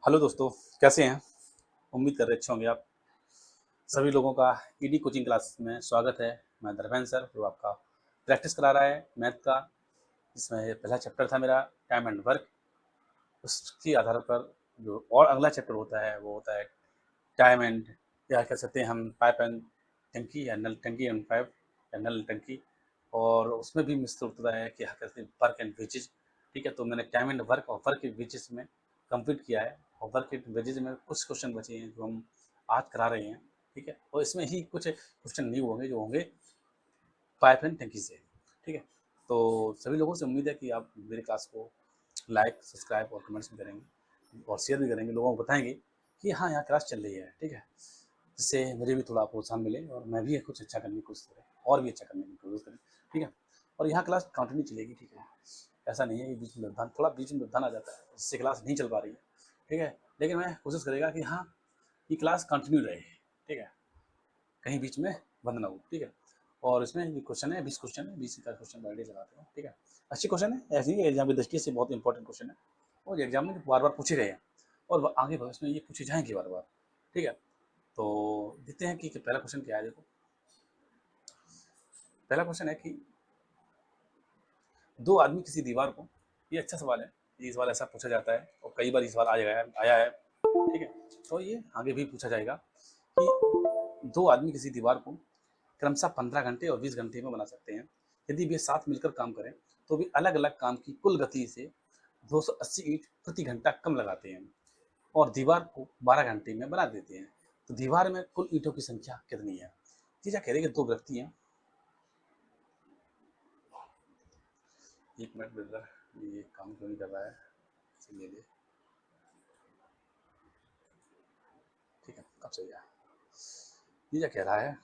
Hello दोस्तों, कैसे हैं? उम्मीद कर रहे अच्छे होंगे आप। सभी लोगों का ईडी कोचिंग क्लास में स्वागत है। मैं धर्मेंद्र सर जो आपका प्रैक्टिस करा रहा है मैथ का। इसमें पहला चैप्टर था मेरा टाइम एंड वर्क। उसके आधार पर जो और अगला चैप्टर होता है वो होता है टाइम एंड, या कह सकते हैं हम पाइप एंड टंकी, या नल टंकी एंड पाइप, या नल टंकी। और उसमें भी मिस्टर होता है कि कहते हैं वर्क एंड वेजेज। ठीक है, तो मैंने टाइम एंड वर्क और वर्क एंड वेजेज में कंप्लीट किया है, और वर्क एंड वेजेज में कुछ क्वेश्चन बचे हैं जो हम आज करा रहे हैं। ठीक है, और इसमें ही कुछ क्वेश्चन न्यू होंगे जो होंगे पाइप एंड टंकी से। ठीक है, तो सभी लोगों से उम्मीद है कि आप मेरी क्लास को लाइक, सब्सक्राइब और कमेंट्स भी करेंगे और शेयर भी करेंगे, लोगों को बताएंगे कि हाँ यहाँ क्लास चल रही है। ठीक है, जिससे मुझे भी थोड़ा प्रोत्साहन मिले और मैं भी कुछ अच्छा करने की कोशिश करें, और भी अच्छा करने की कोशिश करें। ठीक है, और यहाँ क्लास कंटिन्यू चलेगी। ठीक है, ऐसा नहीं है कि बीच में व्यवधान, थोड़ा बीच में व्यवधान आ जाता है जिससे क्लास नहीं चल पा रही है। ठीक है, लेकिन मैं कोशिश करेगा कि हाँ ये क्लास कंटिन्यू रहे। ठीक है, कहीं बीच में बंद ना हो। ठीक है, और इसमें क्वेश्चन है 20 क्वेश्चन है, 20 का क्वेश्चन बैठे लगाते हैं। ठीक है, अच्छी क्वेश्चन है, ऐसी एग्जाम की दृष्टि से बहुत इंपॉर्टेंट क्वेश्चन है और एग्जाम में बार बार पूछे गए हैं और आगे भविष्य में ये पूछे जाएंगे बार बार। ठीक है, तो देखते हैं कि पहला क्वेश्चन क्या है। देखो, पहला क्वेश्चन है कि दो आदमी किसी दीवार को, ये अच्छा सवाल है, ये सवाल ऐसा पूछा जाता है और कई बार ये सवाल आया है। ठीक है, तो ये आगे भी पूछा जाएगा कि दो आदमी किसी दीवार को क्रमशः 15 घंटे और 20 घंटे में बना सकते हैं। यदि वे साथ मिलकर काम करें तो वे अलग अलग काम की कुल गति से 280 ईंट प्रति घंटा कम लगाते हैं और दीवार को 12 घंटे में बना देते हैं। तो दीवार में कुल ईंटों की संख्या कितनी है? क्या कह रहे हैं कि दो व्यक्ति हैं। एक मिनट ब्रदर, ये काम क्यों नहीं कर रहा है, ले ले। ठीक है, अब सही है। ये क्या कह रहा है, यार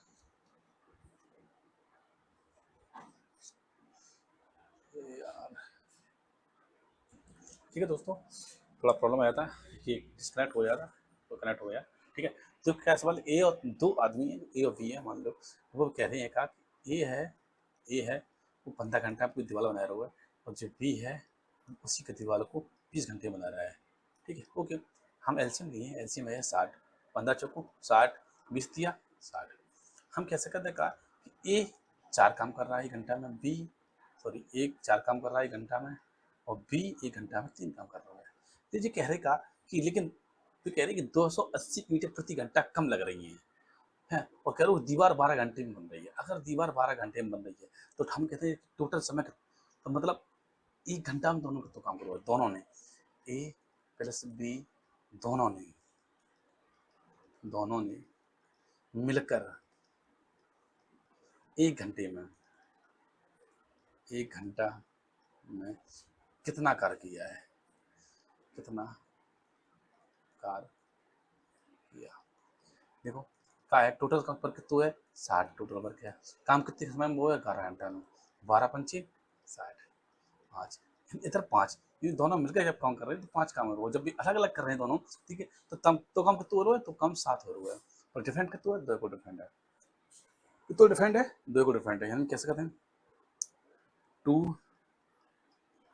ठीक है दोस्तों, थोड़ा प्रॉब्लम आया था कि डिस्कनेक्ट हो जाता तो कनेक्ट हो गया। ठीक है, तो क्या सवाल, ए और दो आदमी है, ए और बी है मान लो, वो कह रहे हैं का ए है वो 15 घंटा कोई दीवार बना रहा है और जो बी है उसी का दीवार को 20 घंटे बना रहा है। ठीक है, ओके, हम एलसीएम लिए हैं, एलसीएम है 60, 15 चौको 60, 20 दिया 60। हम कैसे करते हैं का कि ए 4 काम कर रहा है घंटा में, बी सॉरी एक 4 काम कर रहा है घंटा में और बी 1 घंटा में 3 काम कर रहा है। तो ये कह रहे का कि लेकिन तो कह रहे कि 280 ईंटें प्रति घंटा कम लग रही हैं और कह रहे हो दीवार 12 घंटे में बन रही है। अगर दीवार 12 घंटे में बन रही है तो हम कहते हैं टोटल समय तो मतलब 1 घंटा में दोनों तो काम करो, दोनों ने ए प्लस बी दोनों ने मिलकर 1 घंटे में 1 घंटा में कितना कार्य किया है, कितना कार्य किया। देखो का है टोटल काम पर कितना है 60, टोटल वर्क है काम कितने समय में वो है 11 घंटा में, 12 पंचे 60, 5 इधर 5, ये दोनों मिलकर जब काम कर रहे हैं तो 5 काम हो रहा है। जब भी अलग अलग कर रहे हैं दोनों, ठीक है, तो तम तो काम कितना हो रहा है, तो काम 7 हो रहा है और डिफरेंट कितना है, 2 को डिफरेंट है, कितना डिफरेंट है, 2 को डिफरेंट है। यानी कैसे करते हैं 2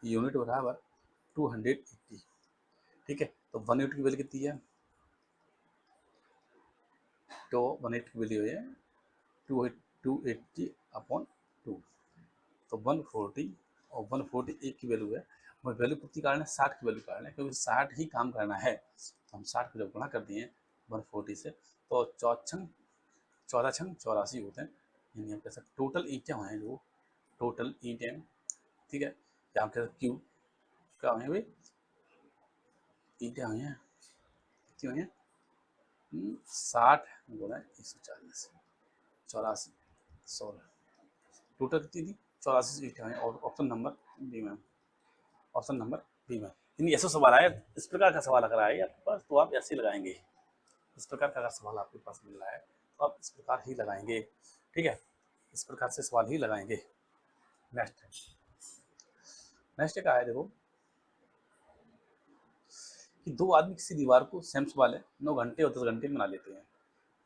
यूनिट बराबर 280। ठीक है, तो 1 यूनिट की वैल्यू कितनी है, तो 1 यूनिट की वैल्यू है 280 अपॉन 2, तो 140 और 140 एक की वैल्यू है। और वैल्यू कितनी कारण है, 60 की वैल्यू कारण है, क्योंकि 60 ही काम करना है तो हम 60 को जब गुणा कर दिए 140 से तो 14 छंग 84 होते हैं। यानी हम कह सकते टोटल ईंटें हुए हैं, जो टोटल ईंटें, ठीक है, या हम कह सकते क्यू क्या हुए हैं भाई, ईंटें हुई हैं कितनी हुई हैं 60 गुणा 140 84 टोटल कितनी थी 84 ईंटें हुई और ऑप्शन नंबर बी में, ऑप्शन नंबर बी में। यानी ऐसा सवाल आया, इस प्रकार का सवाल अगर आए आपके पास तो आप ऐसे लगाएंगे, इस प्रकार का अगर सवाल आपके पास मिल रहा है तो आप इस प्रकार ही लगाएंगे। ठीक है, इस प्रकार से सवाल ही लगाएंगे। नेक्स्ट का है देखो कि दो आदमी किसी दीवार को सेम्स वाले 9 घंटे और 10 घंटे में बना लेते हैं।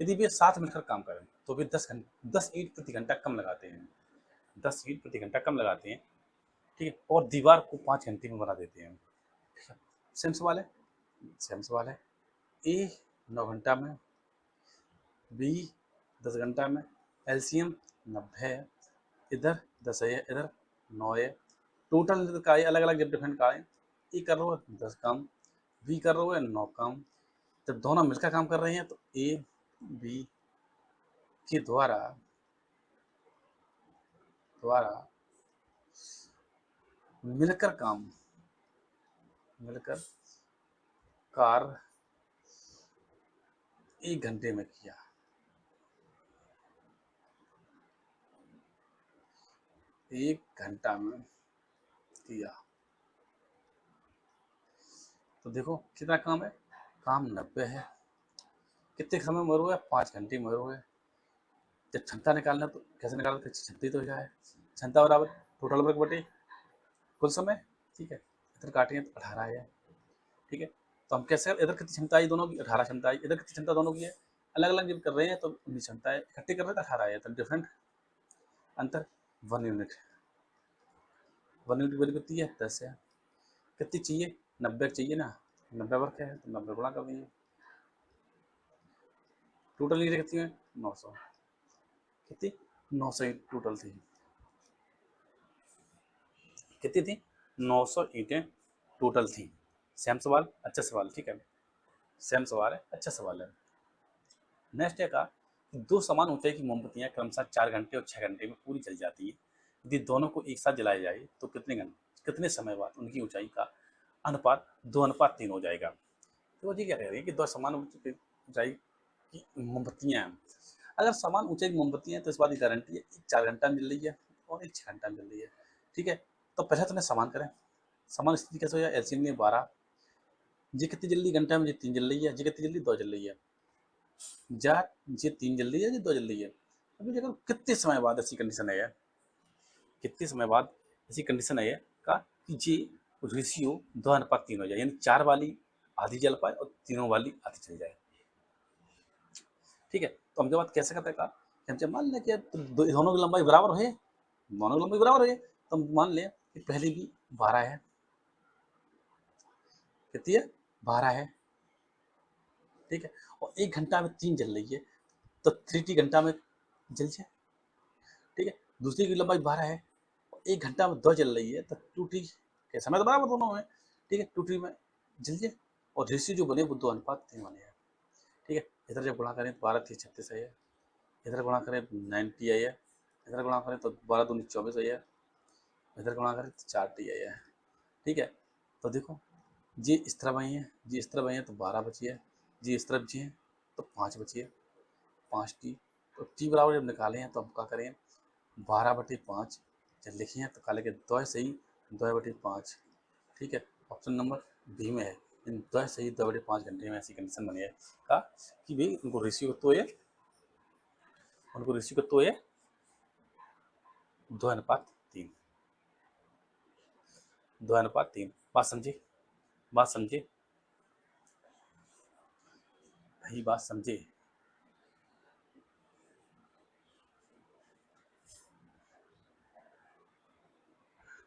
यदि वे साथ मिलकर काम करें तो वे 10 ईंट प्रति घंटा कम लगाते हैं, 10 ईंट प्रति घंटा कम लगाते हैं। ठीक है, और दीवार को 5 घंटे में बना देते हैं। ठीक है, सेम सवाल है, सेम सवाल है। ए 9 घंटा में, बी 10 घंटा में, एलसीएम 90 है, इधर 10 है, इधर 9 है, टोटल का है अलग अलग डिफरेंट का है। ए कर रहा है 10 काम, बी कर रहा है 9 काम। जब दोनों मिलकर काम कर रहे हैं तो ए बी के द्वारा द्वारा मिलकर काम, मिलकर कार्य 1 घंटे में किया। 1 घंटा में किया तो देखो कितना काम है, काम 90 है, कितने समय में हुआ है, 5 घंटे में हुआ है। जब क्षमता निकालना तो कैसे निकालना, क्षमता तो क्या है, क्षमता बराबर टोटल वर्क बटे कुल समय, ठीक है, इधर काटेंगे तो 18 है, ठीक है। तो हम कैसे, इधर कितनी क्षमता आई दोनों की, 18 क्षमता आई, इधर कितनी क्षमता दोनों की है, अलग अलग जब कर रहे हैं तो उनकी क्षमता है, इकट्ठे कर रहे हैं तो 18 है, तो डिफरेंट अंतर 1 यूनिट। 1 यूनिट वैल्यू कितनी है, 10 है, कितनी चाहिए, 90 चाहिए ना, 90 वर्क है तो 90 गुणा कर दिए, टोटल ईटें कितनी है 900, कितनी 900 ईंट टोटल थी, कितनी थी 900 ईंटें टोटल थी। सेम सवाल, अच्छा सवाल, ठीक है, सेम सवाल है, अच्छा सवाल है। नेक्स्ट है का, दो समान ऊंचाई की मोमबत्तियां क्रमशः 4 घंटे और 6 घंटे में पूरी जल जाती है, यदि दोनों को एक साथ जलाया जाए तो कितने घंटे कितने समय बाद उनकी ऊंचाई का अनुपात 2:3 हो जाएगा। तो जी क्या कह रही है कि दो समान ऊंचाई की मोमबत्तियां हैं, अगर समान ऊंचाई की मोमबत्तियां हैं तो इस बात की गारंटी है एक 4 घंटा में जल रही है और एक 6 घंटा में जल रही है, ठीक है। तो पहले तो समान करें, समान स्थिति कैसे हो जाए, एलसीएम में 12, जी कितनी जल रही घंटा में, जी 3 जल रही है, जी कितनी जल रही 2 जल रही है, जा ये 3 जल रही है, ये 2 जल रही है। अभी देखो कितने समय बाद ऐसी कंडीशन है, कितने समय बाद ऐसी कंडीशन है का कि ये रेशियो 2:3 हो जाए, यानी 4 वाली आधी जल पाए और तीनों वाली आधी चल जाए, ठीक है। तो हम जब बात कैसे करते हैं का, हम जब मान लें कि दोनों की लंबाई बराबर है, दोनों की लंबाई बराबर है, तो हम मान लें कि पहले भी 12 है, कितनी है 12 है, ठीक है, और 1 घंटा में 3 जल रही है तो 3t घंटा में जल जाए, ठीक है। दूसरी की लंबाई 12 है, 1 घंटा में 2 जल रही है तो 2t के समय तो बराबर दोनों में, ठीक है, 2t में जल जाए, और रेशियो जो बने वो 2:3 बने हैं, ठीक है। इधर जब गुणा करें तो 12 3 36 है, इधर गुणा करें तो 9t है, इधर गुणा करें तो 12 दूनी 24 है, इधर गुणा करें तो 4t है, ठीक है। तो देखो जी इस तरह बनी है, जी इस तरह बनी है तो 12 बची है, जी इस तरफ जी है तो 5 बची है, 5t, तो t बराबर जब निकाले हैं तो हम क्या करें, 12/5 जब लिखे हैं तो काले के 2 सही 2/5, ठीक है। ऑप्शन नंबर बी में है, इन 2 सही 2/5 घंटे में ऐसी कंडीशन बनी है का कि भाई उनको रेशियो तो ये, उनको रेशियो तो ये 2:3, 2:3। बात समझे, बात समझे भाई, बात समझे,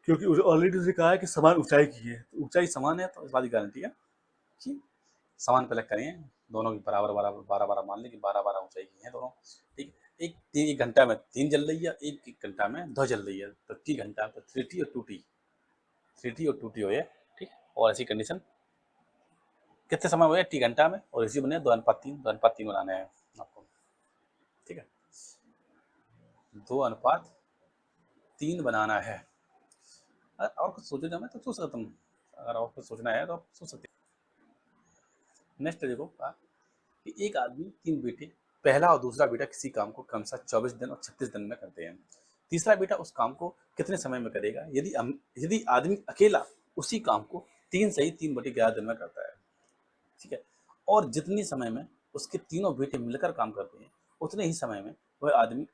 क्योंकि ऑलरेडी उसने कहा है कि समान ऊंचाई की है, तो ऊंचाई समान है तो इस बात की गारंटी है कि समान पे अलग करें, दोनों की बराबर बराबर 12 मान लें कि 12 ऊंचाई की है दोनों, ठीक है। एक घंटा में 3 जल रही है, एक घंटा में 2 जल रही है, तो टी घंटा तो 3t और 2t, 3t और 2t हो है, ठीक। और ऐसी कंडीशन कितने समय हुए टी घंटा में, और इसी बने 2:3, 2:3 बनाने हैं आपको, ठीक है, 2:3 बनाना है। और कुछ सोचो जब मैं तो सोच सकता तुम, अगर और कुछ सोचना है तो आप सोच सकते। नेक्स्ट देखो कि एक आदमी 3 बेटे, पहला और दूसरा बेटा किसी काम को क्रमशः 24 दिन और 36 दिन में करते हैं, तीसरा बेटा उस काम को कितने समय में करेगा, यदि आदमी अकेला उसी काम को 3 सही 3/11 दिन में करता है, ठीक है, और जितनी समय में उसके तीनों बेटे मिलकर काम करते हैं उतने ही समय में वह आदमी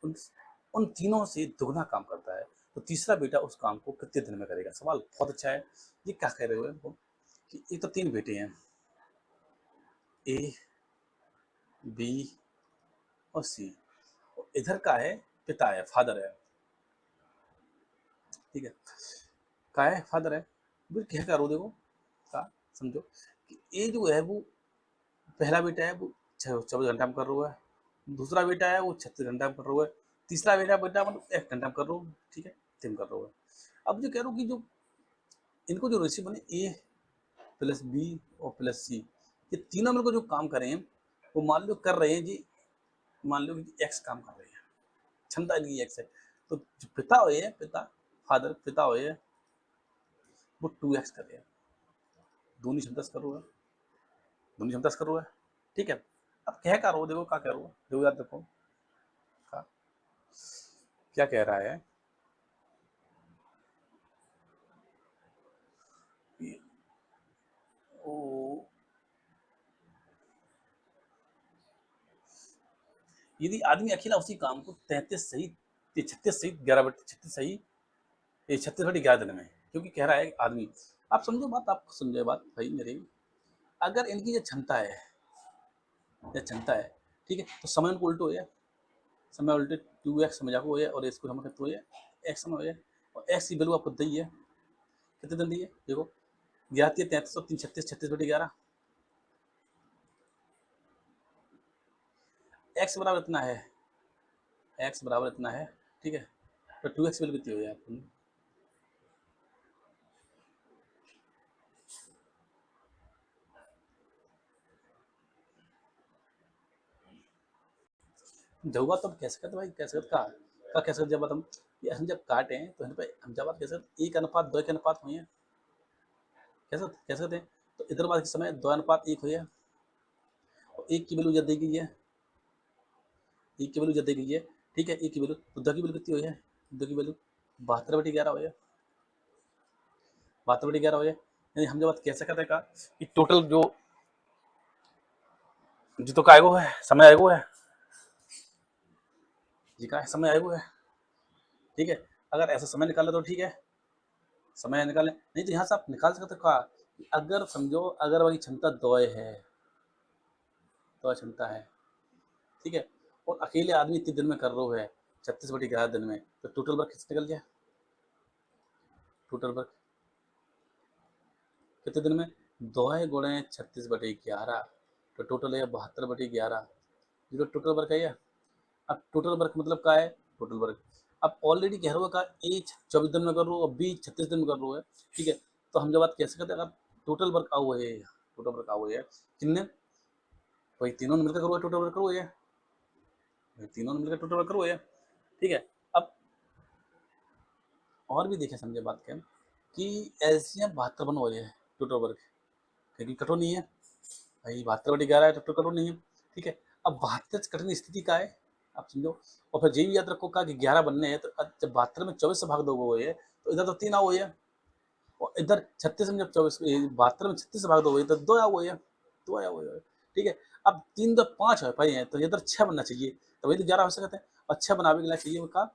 उन तीनों से दुगना काम करता है, तो तीसरा बेटा उस काम को कितने दिन में करेगा। सवाल बहुत अच्छा है। ये क्या कह रहे हो कि एक तो 3 बेटे हैं, ए बी और सी, इधर का है पिता है, फादर है, ठीक है, का है फादर है, क्या करो देखो का समझो ये जो है वो पहला बेटा है वो 24 घंटा में कर रहा है, दूसरा बेटा है वो 36 घंटा में कर रहा है, तीसरा बेटा बेटा मतलब 1 घंटा में कर रहा हूँ, ठीक है, 3 कर रहा है। अब जो कह रहा हूँ कि जो इनको जो रेशियो बने ए प्लस बी और प्लस सी, ये तीनों मिलकर जो काम करें वो मान लो कर रहे हैं जी, मान लो कि एक्स काम कर रहे हैं, क्षमता इनकी एक्स है, तो जो पिता हुए है, पिता फादर पिता हुए है वो 2x कर रहे हैं, दोनों क्षमता से कर रहा है, दोनों क्षमता से कर रहा है, ठीक है। अब कह कर रहा देखो क्या कह रहा हूँ, देखो याद रखो क्या कह रहा है, ओ यदि आदमी अकेला उसी काम को 33 सही 36 सही 11 बटे 36 सही 36 बटे 11 दिन में, क्योंकि कह रहा है आदमी, आप समझो बात, आप समझो बात भाई मेरी, अगर इनकी ये क्षमता है, ये क्षमता है, ठीक है, तो समय उनको उल्टो है, समय उल्टे 2x समझ आपको है और इसको समय कितना है x समय है, और x की वैल्यू आपको दी है, कितने दिन दी है देखो, 11 33 और 3 36 36 बटे 11, x बराबर इतना है, x बराबर इतना है, ठीक है, तो 2x वैल्यू कितनी हो गई आपको, जब तब कह सकते भाई, कह सकते का कह सकते, जब हम ये हम जब काटे हैं तो हम जब बात कह सकते 1:2 के अनुपात हुई है, कह सकते हैं, तो इधर बात के समय 2:1 हुई है, और एक की वैल्यू जब दी गई है, एक की वैल्यू जब दी गई है, ठीक है, एक की वैल्यू, तो दो की वैल्यू कितनी हुई है, दो की वैल्यू 72/11 हुई है, 72/11 हुई है, यानी हम जब बात कह सकते हैं का कि टोटल जो जी तो का है समय आएगो है जी का समय आएगो है, ठीक है, अगर ऐसा समय निकाले तो ठीक है, समय निकाले, नहीं तो यहाँ से आप निकाल सकते का, अगर समझो अगर वही क्षमता दो है, तो क्षमता है, ठीक है, और अकेले आदमी इतने दिन में कर रहा है 36/11 दिन में, तो टोटल वर्क कितना निकल गया, टोटल वर्क कितने दिन में, 2 × 36/11, तो टोटल है 72/11, जो टोटल वर्क है ये। अब टोटल वर्क मतलब क्या है, टोटल वर्क अब ऑलरेडी कह रहा है ए 24 दिन में कर रहा हूँ और बी 36 दिन में कर रहा है, ठीक है, तो हम जब बात कह सकते हैं अगर टोटल वर्क आओ है, टोटल वर्क आओ है कितने, वही तीनों ने मिलकर करो टोटल वर्क करो है, तीनों ने मिलकर टोटल वर्क करो है, ठीक है। अब और भी देखें समझे बात क्या कि एलसीएम 72 बन हो है टोटल वर्क, क्योंकि कठोर नहीं है भाई, 72/11 है, टोटल कठोर नहीं है, ठीक है। अब 72 कठिन स्थिति का है, आप समझो, और फिर ये भी याद रखो का कि 11 बनने हैं, तो जब 72 में 24 से भाग दोगे है तो इधर तो 3 आओ है, और इधर 36 में जब 24 72 में 36 से भाग दोगे तो 2 आओ है, 2 आया हुआ है, ठीक है। अब 3 तो 5 है भाई है, तो इधर 6 बनना चाहिए, तो वही तो 11 हो सकते हैं, और 6 बनाने के लिए चाहिए उनका,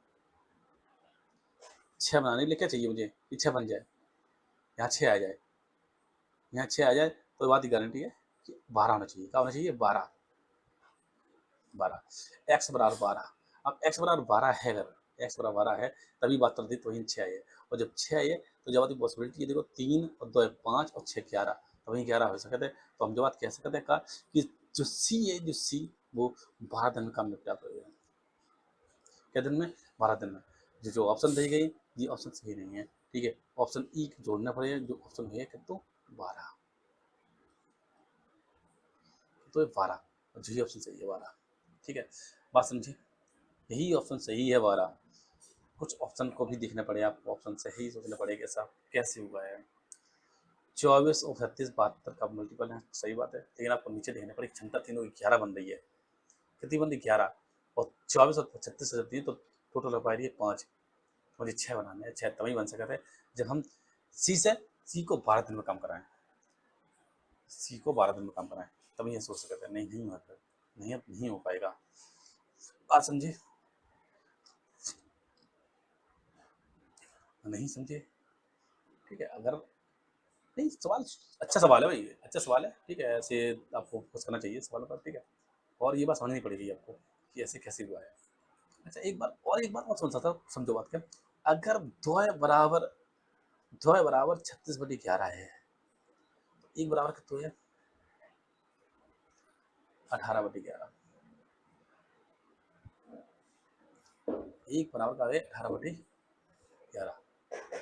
6 बनाने के लिए क्या चाहिए मुझे कि 6 बन जाए, यहाँ 6 आ जाए, यहाँ 6 आ जाए, तो बात की गारंटी है कि 12 होना चाहिए, क्या होना चाहिए 12, 12 एक्स बराबर 12, अब एक्स बराबर 12 है, अगर एक्स बराबर 12 है तभी बात करती तो वही 6 आई है, और जब 6 आई है तो जब आती पॉसिबिलिटी है देखो 3 और 2 5 और 6 11, तो वही 11 हो सकते हैं, तो हम जो बात कह सकते हैं का कि जो सी है, जो सी वो 12 दिन में काम निपटा पाएगा, क्या दिन में 12 दिन में, जो ऑप्शन दी गई ये ऑप्शन सही नहीं है, ठीक है, ऑप्शन ई जोड़ना पड़ेगा, जो ऑप्शन है कि तो 12, तो 12, जो ऑप्शन सही है 12, ठीक है, बात समझिए, यही ऑप्शन सही है 12, कुछ ऑप्शन को भी देखना पड़ेगा आपको, ऑप्शन से ही सोचना पड़ेगा ऐसा कैसे हुआ है, 24 और 36 72 का मल्टीपल है, सही बात है, लेकिन आपको नीचे देखना पड़ेगा क्षमता तीनों की 11 बन रही है, कितनी बन रही 11, और 24 और 36 से जाती है तो टोटल हो पा रही है 5, मुझे 6 बनाने हैं, 6 तभी बन सकते हैं जब हम सी से सी को 12 दिन में काम कराएं, सी को 12 दिन में काम कराएं, तभी ये सोच सकते हैं, नहीं नहीं होगा, नहीं हो पाएगा, बात समझे, नहीं समझे, ठीक है, अगर नहीं सवाल अच्छा सवाल है भाई, अच्छा सवाल है, ठीक है, ऐसे आपको फोकस करना चाहिए सवालों पर, ठीक है, और ये बात समझनी पड़ेगी आपको कि ऐसे कैसे हुआ है। अच्छा एक बात और समझ था, समझो बात क्या, अगर दो है बराबर 36/11 है, तो एक बराबर कितना है, 18/11, 1 बराबर का है 18/11।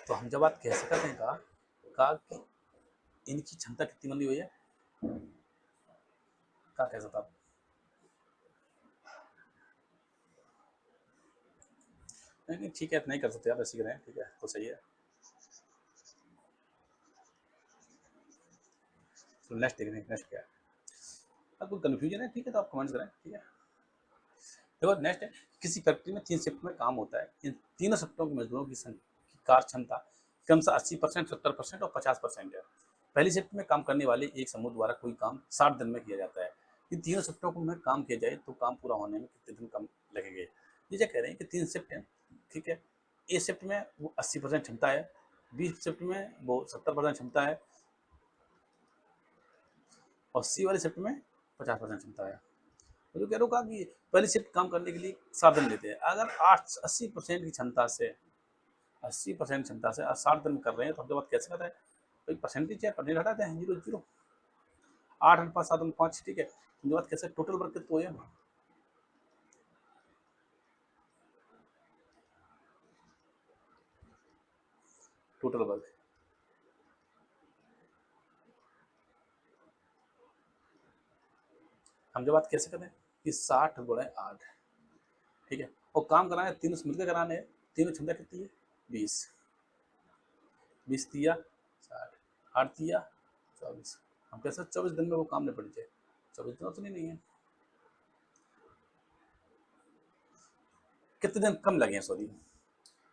तो हम जब बात कैसे करते हैं कहा कि इनकी क्षमता कितनी बनी हुई है, कहा कैसा था नहीं ठीक है, नहीं कर सकते आप, ऐसे करें ठीक है तो सही है। तो नेक्स्ट देख रहे हैं, नेक्स्ट क्या है, अब कोई कन्फ्यूजन है ठीक है तो आप कमेंट्स करें ठीक है। देखो नेक्स्ट है, किसी फैक्ट्री में 3 शिफ्ट में काम होता है, इन तीनों शिफ्टों के मजदूरों की कार्य क्षमता क्रमशः 80%, 70% और 50% है। पहली शिफ्ट में काम करने वाले एक समूह द्वारा कोई काम 60 दिन में किया जाता है। इन तीनों शिफ्टों को में काम किया जाए तो काम पूरा होने में कितने दिन कम लगेंगे। ये क्या कह रहे हैं कि 3 शिफ्ट है ठीक है, ए शिफ्ट में वो 80% क्षमता है, बी शिफ्ट में वो 70% क्षमता है और सी वाली शिफ्ट में 50% क्षमता है। तो जो कह रहा कि पहली शिफ्ट काम करने के लिए 60 दिन लेते हैं, अगर 80% की क्षमता से 80% क्षमता से 60 दिन कर रहे हैं तो हम बात कैसे कर रहे हैं, भाई परसेंटेज है, परसेंटेज हटाते हैं 0 0, 8 अनुपात 7 अनुपात ठीक है। हम बात कैसे टोटल वर्क तो है, टोटल वर्क हम जो बात कैसे करें कि 60 × 8 ठीक है, और काम कराने तीनों से मिलकर कराने हैं, तीनों क्षमता कितनी है 20, 20 दिया 60, 8 दिया 24, हम कैसे 24 दिन में वो काम निपट जाए, 24 दिन तो नहीं है, कितने दिन कम लगे हैं सॉरी,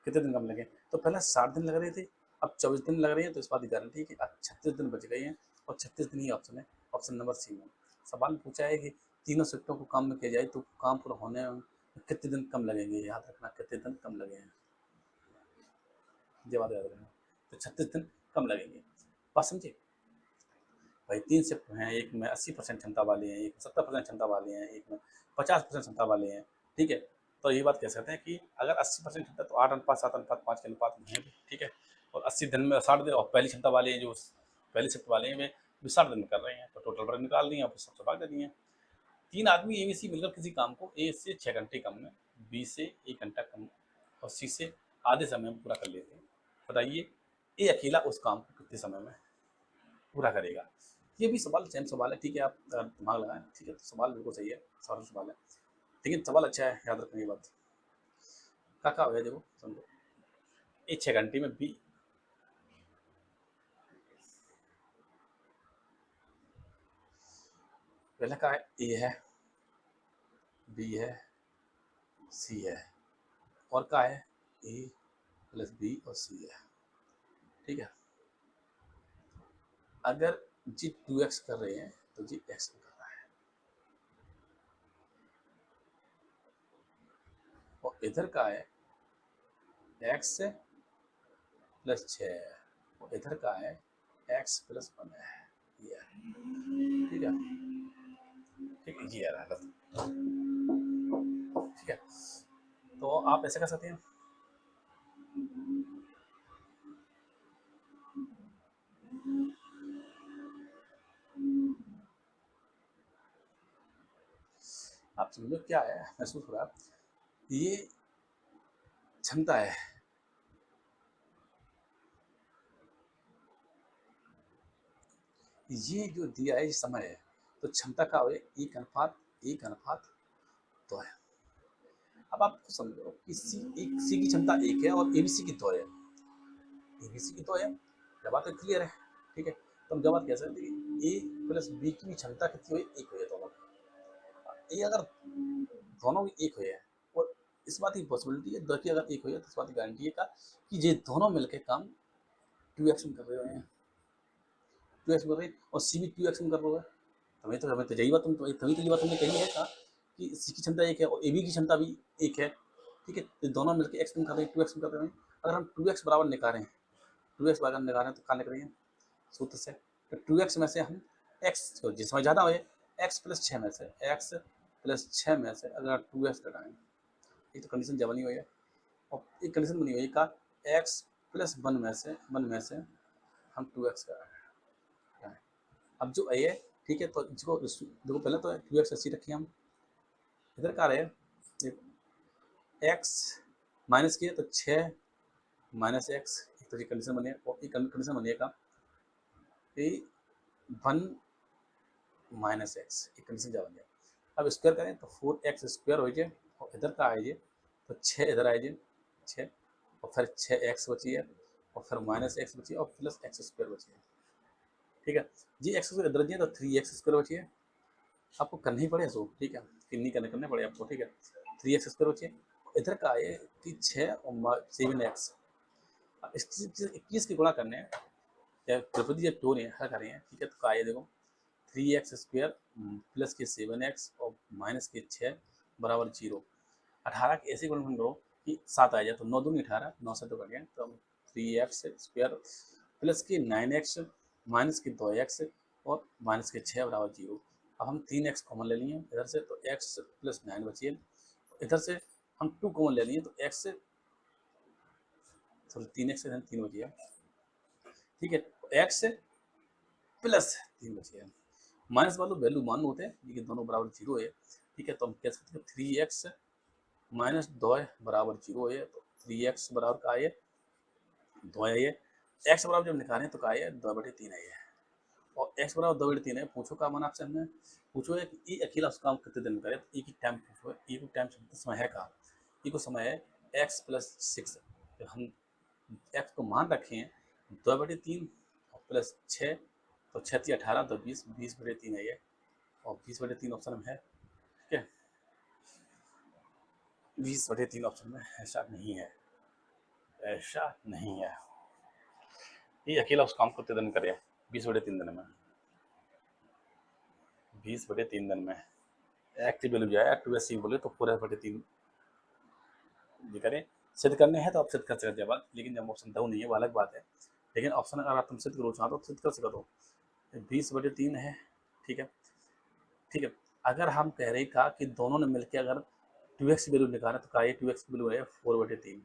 कितने दिन कम लगे, तो पहले 60 दिन लग रहे थे, अब 24 दिन लग रहे हैं, तो इस बात की गारंटी है कि 36 दिन बच गए हैं और 36 दिन ही ऑप्शन है, ऑप्शन नंबर सी में। सवाल पूछा है कि तीनों शिफ्टों को काम में किया जाए तो काम पूरा होने में कितने दिन कम लगेंगे, याद रखना कितने दिन कम लगे हैं, जवाब याद रखना, तो 36 दिन कम लगेंगे, बात समझे भाई। 3 शिफ्ट हैं, एक में 80% क्षमता वाले हैं, एक में 70% क्षमता वाले हैं, एक में 50% क्षमता वाले हैं ठीक है। तो ये बात कह सकते हैं कि अगर 80% क्षमता तो 8 अनुपात 7 अनुपात 5 के अनुपात में है ठीक है, और 80 दिन में 60 दिन, और पहली क्षमता वाले हैं जो पहली शिफ्ट वाले हैं वे 60 दिन में कर रहे हैं, तो टोटल वर्क निकाल दिए और सबसे भाग दे दिए। 3 आदमी ए बी सी मिलकर किसी काम को ए से 6 घंटे कम में, बी से 1 घंटा कम और सी से आधे समय में पूरा कर लेते हैं। बताइए ए अकेला उस काम को कितने समय में पूरा करेगा। ये भी सवाल सेम सवाल है ठीक है, आप दिमाग लगाएं ठीक है, तो सवाल बिल्कुल सही है, सारा सवाल है लेकिन सवाल अच्छा है, याद रखना ये बात। क्या हो गया देखो समझो, ये 6 घंटे में बी, पहला का है ए है, बी है, सी है, और का है ए प्लस बी और सी है ठीक है। अगर जी 2x कर रहे हैं तो जी x कर रहा है, और इधर का है x प्लस 6 और इधर का है x प्लस 1 है, ये ठीक है ठीक है, ये रहा ठीक है। तो आप ऐसे कर सकते हैं, आप समझो क्या है महसूस हो रहा है, ये क्षमता है, ये जो दिया है ये समय है, तो क्षमता का हो 1:1:2 है। अब आप समझो कि सी की क्षमता 1 है और एबीसी की 2 है, एबीसी की 2 है, जब बात क्लियर है ठीक है। तो हम जब बात कह सकते हैं ए प्लस बी की क्षमता कितनी हुई 1 हुई है दोनों, ये अगर दोनों एक हुए हैं, और इस बात की पॉसिबिलिटी है दो की अगर एक हुई है तो इस बात की गारंटी है कि ये दोनों मिलकर काम 2x में कर रहे हैं, 2x कर रहे हैं और सी भी 2x में कर रहा है, हमें तो यही बात तभी तो ये बात तुमने कही है का कि सी की क्षमता 1 है और ए बी की क्षमता भी 1 है ठीक है, तो दोनों मिलकर एक्स में कर रहे हैं, 2x में कर रहे हैं। अगर हम 2x बराबर निकालें, 2x बराबर निकालें तो कहाँ निकलेंगे सूत्र से, तो 2x में से हम x को जिसमें ज़्यादा हो x प्लस 6 में से x प्लस 6 में से अगर 2x घटाएं, ये तो कंडीशन जब बनी हुई है, और एक कंडीशन बनी हुई है का x प्लस 1 में से हम 2x का है। अब जो a है ठीक है, तो इसको देखो पहले तो 2x ऐसी रखिए हम, इधर का रहे x माइनस किए तो 6 माइनस एक्स, एक तो ये कंडीशन बनी है, और एक कंडीशन बनिएगा कि 1 माइनस एक्स, एक कंडीशन क्या बन गया। अब स्क्वायर करें तो 4x स्क्वायर हो जाए, और इधर का आए जाए तो 6 इधर आए जाए 6, और फिर 6x बची है, और फिर माइनस एक्स बची है, और प्लस एक्स स्क्वायर बची है। ठीक है जी, एक्स स्क्वायर इधर दिए तो 3x स्क्वायर बची है, आपको करना ही पड़े सो, ठीक है, कितनी करने पड़े आपको, ठीक है। 3x स्क्वायर बची है, इधर का आए कि 6 और 7x, इक्कीस की गुणा करने हैं या त्रिपदी जब टू हल कर रहे हैं, ठीक है, तो आइए देखो 3x स्क्वायर प्लस के 7x और माइनस के 6 बराबर 0। 18 के ऐसे गुणनखंड करो कि 7 आ जाए, तो 9 दूनी 18, 9 से तो कट गया, तो 3x स्क्वायर प्लस के 9x माइनस के 2x और माइनस के 6 बराबर 0। अब हम 3x कॉमन ले लिए इधर से, तो x प्लस 9 बचिए, इधर से हम 2 कॉमन ले लिए तो x सॉरी 3x से 3 बचिए, ठीक है, x प्लस 3 बचिए, माइनस वालों वैल्यू मान होते हैं, लेकिन दोनों बराबर 0 है, ठीक है, तो हम कह सकते हैं 3x माइनस 2 बराबर 0 है, तो 3x बराबर का है 2 है, ये x बराबर जब निकालें तो का है 2/3 है, और x बराबर 2/3 है। पूछो का मान आपसे हमने पूछो है कि ये अकेला उस काम कितने दिन में करे, तो एक ही टाइम पूछो, एक टाइम समय है का, एक समय है x प्लस 6, जब हम x को मान रखे हैं 2/3 और प्लस 6, तो 6 × 18 तो 20, 20/3 है ये, और 20/3 ऑप्शन में है, ठीक है, 20/3 ऑप्शन में ऐसा नहीं है, ऐसा नहीं है, ये अकेला उस काम को कितने दिन करे 20/3 दिन में, 20/3 दिन में एक्टिव वैल्यू जाए 2 बोले तो 4/3 ये करें। सिद्ध करने हैं तो आप सिद्ध कर सकते हैं, लेकिन जब ऑप्शन दो नहीं है वो अलग बात है, लेकिन ऑप्शन अगर आप तुम सिद्ध करो चाहो तो सिद्ध कर सकते हो, 20/3 है, ठीक है, ठीक है। अगर हम कह रहे का कि दोनों ने मिलकर अगर 2x वैल्यू निकाला तो का ये 2x वैल्यू है 4/3,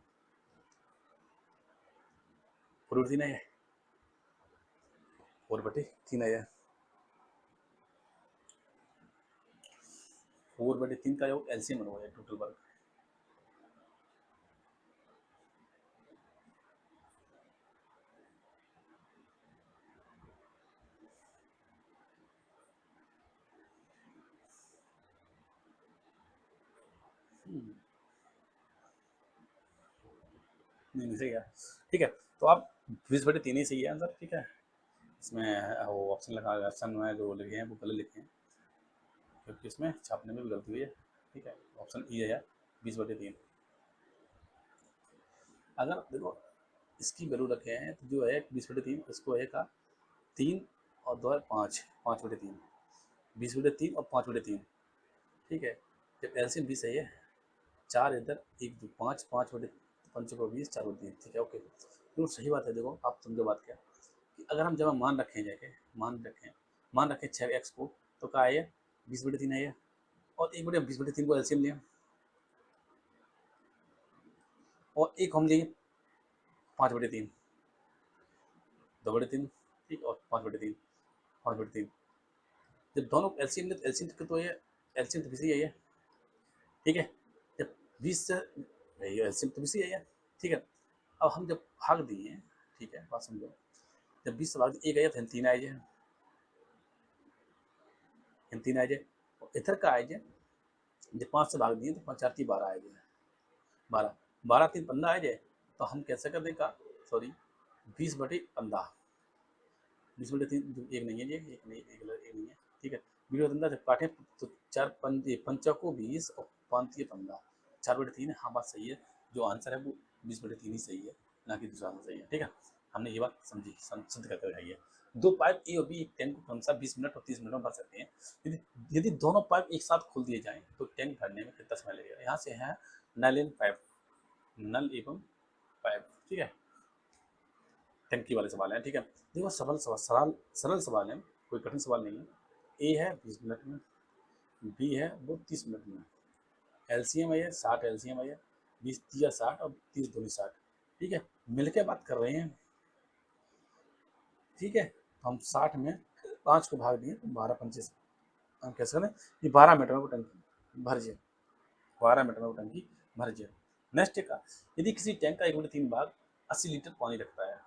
4/3 है, 4/3 है, 4/3 का जो एलसीएम बनवा है टोटल वर्क, नहीं सही है, ठीक है, तो आप 20/3 ही सही है आंसर, ठीक है, इसमें वो ऑप्शन लगा ऑप्शन में जो लिखे हैं वो गलत लिखे हैं, क्योंकि इसमें छापने में भी गलती हुई है, ठीक है, ऑप्शन ई है 20/3। अगर देखो इसकी वैल्यू रखे हैं तो जो है 20/3, इसको है का 3 और 2 है 5, 5/3, 20/3 और 5/3, ठीक है, जब एलसीएम 20 है ये 4 इधर 1 2 5, 5/5 को 20, 4/3, ठीक है, ओके, बिल्कुल सही बात है। देखो आप समझो बात क्या कि अगर हम जब मान रखें जाके मान रखें 6x को, तो क्या है 20/3 है ये, और 20/3 को एलसीएम लिया, और एक हम लिए 5/3, 2/3, ठीक, और 5/3, 5/3, जब दोनों एलसीएम ले तो एलसीएम तो ये एलसीएम तो किसी है ये, ठीक है, जब 20 से एलसीएम तो किसी है ये, ठीक है, अब हम जब भाग दिए, ठीक है, बात समझो, जब 20 से भाग दिए एक आया तो 3 आए जाए, 3 आए जाए, और इधर का आए जाए, जब 5 से भाग दिए तो 5 4 3 12 आए जाए, 12 12 3 15 आ जाए, तो हम कैसे कर देगा, सॉरी 20/15, 20/3 एक नहीं है ये, एक नहीं, एक नहीं है, ठीक है, 20/15 जब काटे तो 4 पंचा को 20 और 5 15, 4/3 हाँ बात सही है, जो आंसर है वो 20/3 ही सही है, ना कि दूसरा आंसर सही है, ठीक है, हमने ये बात समझी, सिद्ध करके दिखाई है। दो पाइप ए और बी एक टैंक को क्रमशः 20 मिनट और 30 मिनट में भर सकते हैं, यदि दोनों पाइप एक साथ खोल दिए जाएं तो टैंक भरने में कितना समय लगेगा। यहाँ से है नल एंड पाइप, नल एवं पाइप, ठीक है, टंकी वाले सवाल हैं, ठीक है, देखो सरल सवाल है, कोई कठिन सवाल नहीं है। ए है 20 मिनट में, बी है वो 30 मिनट में, एलसीएम है 60, एलसीएम है 20 3 60 और 30 दूनी 60, ठीक है, मिलके बात कर रहे हैं, ठीक है, तो हम 60 में 5 को भाग दिए तो 12 पंचे हम कह सकते हैं कि 12 मिनट में वो टंकी भर जाए, 12 मिनट में वो टंकी भर जाए। नेक्स्ट का, यदि किसी टैंक का 1/3 भाग 80 लीटर पानी रखता है,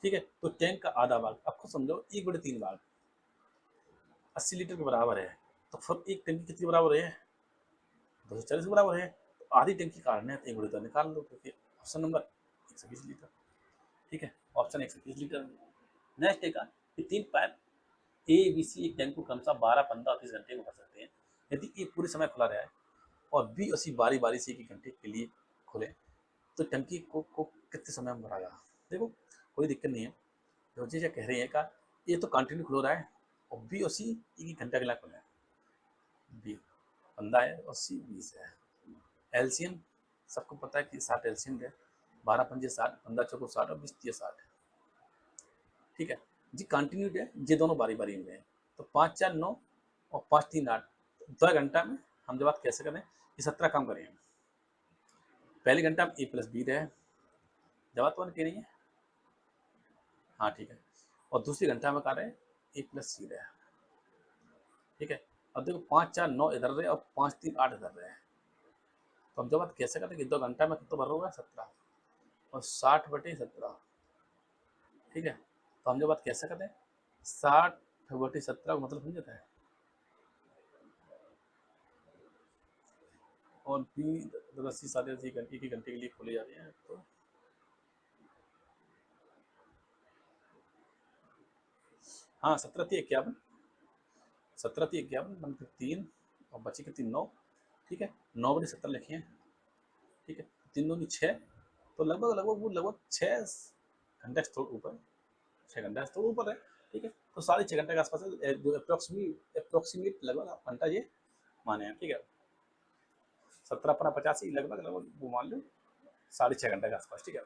ठीक है, तो टैंक का आधा भाग, आपको समझो 1/3 भाग 80 लीटर के बराबर है, तो फिर एक टंकी कितनी बराबर है? 240 के बराबर है। तो आधी टंकी काटना है तो 1/2 निकाल लो, क्योंकि ऑप्शन नंबर 120 लीटर, ठीक है, ऑप्शन 120 लीटर। नेक्स्ट है का, 3 पाइप ए बी सी एक टैंक को क्रमशः 12, 15 और 30 घंटे में भर सकते हैं। यदि ए पूरे समय खुला रहा है और बी और सी बारी बारी से 1 घंटे के लिए खोले, तो टंकी को कितने समय में भरागा? देखो कोई दिक्कत नहीं है, जो चीज़ें कह रही है का, ये तो कंटिन्यू खुल रहा है और बी और सी 1 घंटा के लिए खुला है, बी 15 है और सी 20 है। एलसीएम सबको पता है कि 60 एलसीएम है, 12 पंजे 60, 15 चौको 60 और 20 तिया 60, ठीक है जी। कंटिन्यूड है, ये दोनों बारी बारी में है, तो 5 4 9 और 5 3 8, 2 घंटा में हम जब बात कैसे करें ये 17 काम करें। पहले घंटा में ए प्लस बी रहे, जवाब तो नहीं है, हाँ ठीक है, और दूसरी घंटा में कहा रहे ए प्लस सी रहे, ठीक है। अब देखो 5 4 9 इधर रहे और 5 3 8 इधर रहे, तो हम जब बात कैसे करते हैं कि 2 घंटा में कितना भर होगा 17 और 60/17, ठीक है। तो हम जब बात कैसे करते हैं 60/17 का मतलब समझ जाता है, और बी 80 साढ़े 80 घंटे 1 घंटे के लिए खोले जा रहे हैं, तो हाँ 17 थी 51 बनकर 3 और बची कितनी 9, ठीक है, 9/17 लिखे हैं, ठीक है, 3 दूनी 6, तो लगभग 6 घंटे से थोड़ा ऊपर, 6 घंटे से थोड़ा ऊपर है, ठीक है, तो 6.5 घंटे के आसपास जो अप्रोक्सीमेट लगभग घंटा ये माने हैं, ठीक है। 17/85 लगभग वो मान लो 6.5 घंटे के आसपास, ठीक है,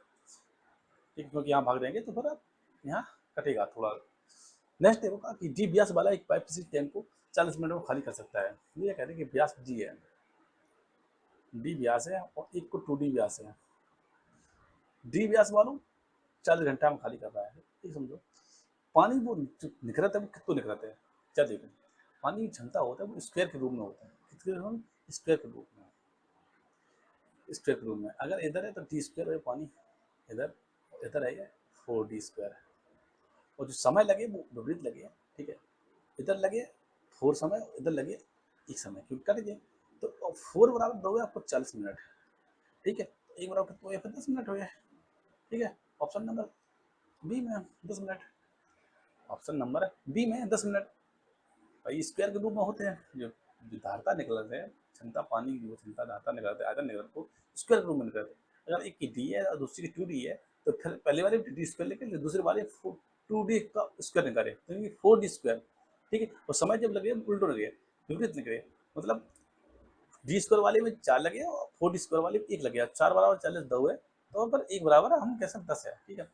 ठीक, क्योंकि यहाँ भाग देंगे तो फिर आप यहाँ कटेगा थोड़ा। नेक्स्ट देखो कि डी व्यास वाला एक पाइप किसी टैंक को 40 मिनट में खाली कर सकता है। ये कहते हैं कि व्यास डी है, डी व्यास है और एक को 2D व्यास है। डी व्यास वालों 40 घंटा में खाली कर रहा है, ये समझो। पानी वो निकलता है, वो कितना निकलता है, क्या देखो, पानी की क्षमता होता है वो स्क्वायर के रूप में होता है, कितने रूप में? स्क्वायर के रूप में, स्क्वायर के रूप में। अगर इधर है तो डी स्क्वायर है पानी, इधर इधर है 4D², और जो समय लगे वो विपरीत लगे, ठीक है, इधर लगे 4 समय, इधर लगे 1 समय, क्योंकि कट गए, तो 4 बराबर दोगे आपको 40 मिनट, ठीक है, 1 बराबर कितना हो गया? 10 मिनट हो गया, ठीक है। ऑप्शन नंबर बी में 10 मिनट, ऑप्शन नंबर बी में 10 मिनट। भाई स्क्वायर के रूप में होते हैं, जो धारता निकलते हैं, क्षमता पानी की वो क्षमता धारता निकलते हैं, आयतन निकलते को स्क्वायर के रूप में निकलते हैं। अगर एक की डी है और दूसरी की 2D है, तो फिर पहले वाले डी स्क्वायर लेके दूसरे वाले 2D का स्क्वायर निकाले, तो 4D², ठीक है, और समय जब लगे उल्टो लगे, विपरीत निकले, मतलब डी स्क्वायर वाले में 4 लगे और 4D² वाले में 1 लगे, 4 बराबर 40 2 है, तो पर 1 बराबर हम कैसे 10 है, ठीक है।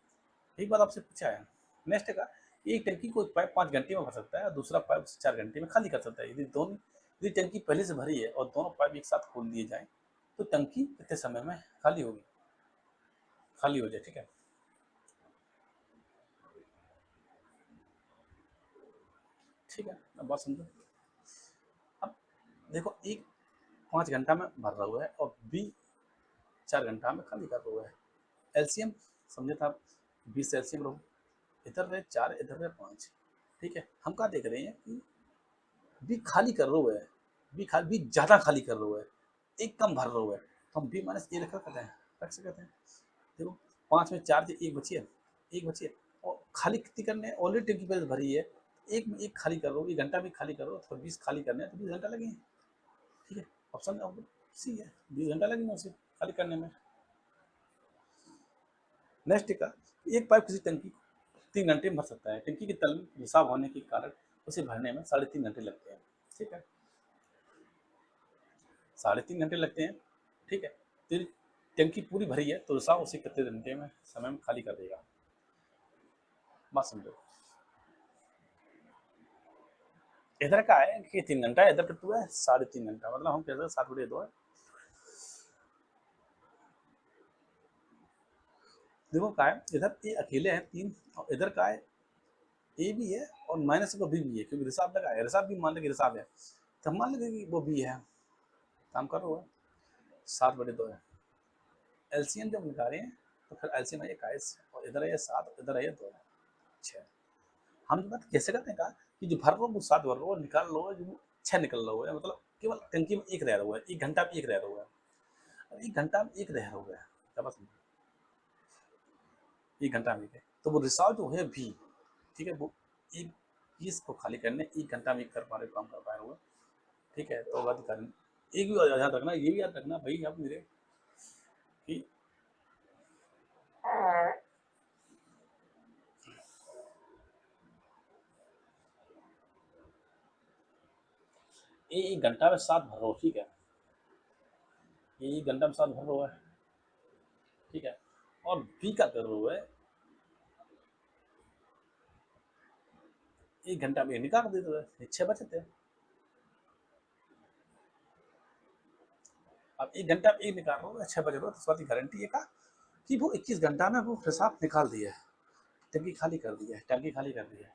एक बात आपसे पूछा है। नेक्स्ट का, एक टंकी को पाइप 5 घंटे में भर सकता है और दूसरा पाइप 4 घंटे में खाली कर सकता है। यदि टंकी पहले से भरी है और दोनों पाइप एक साथ खोल दिए जाएं, तो टंकी कितने समय में खाली होगी, खाली हो जाए, ठीक है। ठीक है, अब बात समझो। अब देखो एक 5 घंटा में भर रहा हुआ है और बी 4 घंटा में खाली कर रहा है। एलसीएम समझे था, 20 एलसीएम रहो, इधर रहे 4 इधर रहे 5, ठीक है। हम क्या देख रहे हैं कि बी खाली कर रहा है, बी ज़्यादा खाली कर रहा है, एक कम भर रहा है, तो हम बी माइनस ए रख सकते हैं। देखो 5 में 4 थी, एक बची है, और खाली कितनी करने है, ऑलरेडी टंकी पहले भरी है, एक में एक खाली कर रहा हूँ, 1 घंटा में खाली कर रहा हूँ, तो 20 खाली करने हैं तो 20 घंटा लगेंगे, ठीक है। ऑप्शन सी है, 20 घंटा लगेंगे उसे खाली करने में। नेक्स्ट का, एक पाइप किसी टंकी को 3 घंटे में भर सकता है। टंकी के तल में रिसाव होने के कारण उसे भरने में 3.5 घंटे लगते हैं, ठीक है, 3.5 घंटे लगते हैं, ठीक है। तो टंकी पूरी भरी है तो रिसाव उसे कितने घंटे में समय में खाली कर देगा, बात समझो। इधर का है कि 3 घंटा है, इधर कितना है 3.5 घंटा, मतलब हम कहते हैं 7/2 है। देखो का है, इधर ये अकेले हैं 3 और इधर का है ए भी है और माइनस को भी है, क्योंकि रिसाब लगा है, रिसाब भी मान लेंगे रिसाब है, तो हम मान लेंगे कि वो भी है। काम कर रहा है 7/2 है। एलसीएम जब निकालें तो फिर एलसीएम है 21 और इधर है 7, इधर है 2 है 6। हम जो बात कैसे करते हैं कहा कि जो भर रहा वो 7 भर रहा है, निकाल लो जो 6 निकल रहा है, मतलब केवल टंकी में एक रह रहा है, 1 घंटा में एक रह रहा है, 1 घंटा में एक रह रहा है, क्या बात है, 1 घंटा में एक है, तो वो रिसाव जो है भी, ठीक है, वो एक पीस को खाली करने 1 घंटा में एक कर पा रहे, काम कर पाए हुए, ठीक है। तो बात करनी एक भी याद रखना, ये भी याद रखना भाई आप मेरे कि ये 1 घंटा में 7 भर रहा हो, ठीक है, ये 1 घंटा में 7 भर रहा है, ठीक है, और बी का कर रहा है 1 घंटा में निकाल देते हैं, 6 बचते हैं। अब 1 घंटा में एक निकाल रहा है, 6 बज रहा है, तो इस बात की गारंटी है का कि वो 21 घंटा में वो हिसाब निकाल दिया है, टंकी खाली कर दिया है, टंकी खाली कर दिया है,